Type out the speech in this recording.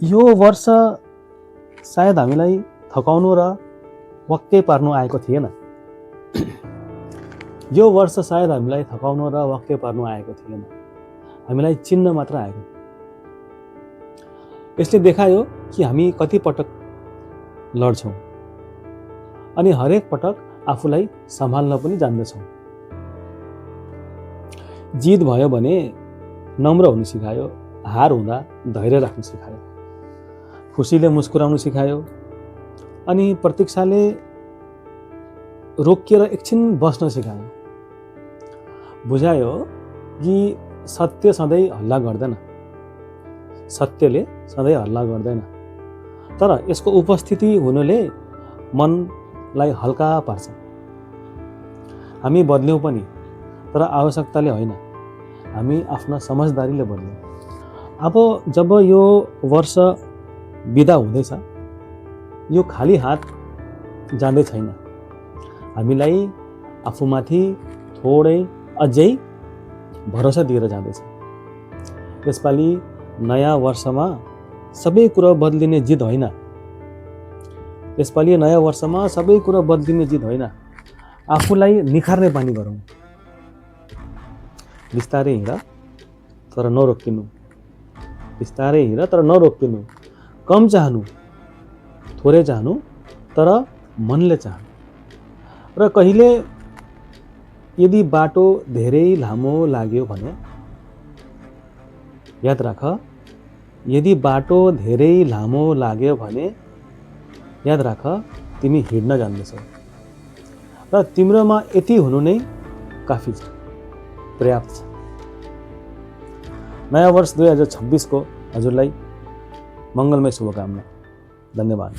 यो वर्ष सायद हामीलाई थकाउनु र वाक्कै पार्नु आएको थिएन। यो वर्ष सायद हामीलाई थकाउनु र वाक्कै पार्नु आएको थिएन, हामीलाई चिन्न मात्र आएको। यसले देखायो कि हामी कति पटक लड्छौँ अनि हरेक पटक आफूलाई सम्हाल्न पनि जान्दछौँ। जित भयो भने नम्र हुनु सिकायो, हार हुँदा धैर्य राख्नु सिकायो, खुसीले मुस्कुराउनु सिकायो अनि प्रतीक्षाले रोकिएर एकछिन बस्न सिकायो। बुझायो कि सत्य सधैँ हल्ला गर्दैन, सत्यले सधैँ हल्ला गर्दैन, तर यसको उपस्थिति हुनुले मनलाई हल्का पार्छ। हामी बदल्यौँ पनि, तर आवश्यकताले होइन, हामी आफ्ना समझदारीले बदल्यौँ। अब जब यो वर्ष बिदा हुँदैछ, यो खाली हात जाँदै छैन। हामीलाई आफूमाथि थोरै अझै भरोसा दिएर जाँदैछ। यसपालि नयाँ वर्षमा सबै कुरा बदलिने जिद होइन, यसपालि नयाँ वर्षमा सबै कुरा बदलिने जिद होइन, आफूलाई निखार्ने बानी गरौँ। बिस्तारै हिँड तर नरोकिनु, बिस्तारै हिँड तर नरोकिनु। कम चाहनु, थोरै चाहनु, तर मनले चाहनु। र कहिले यदि बाटो धेरै लामो लाग्यो भने याद राख, यदि बाटो धेरै लामो लाग्यो भने याद राख, तिमी हिँड्न जान्दछौ र तिम्रोमा यति हुनु नै काफी छ, पर्याप्त छ। नयाँ वर्ष 2026 को हजुरलाई मङ्गलमय शुभकामना। धन्यवाद।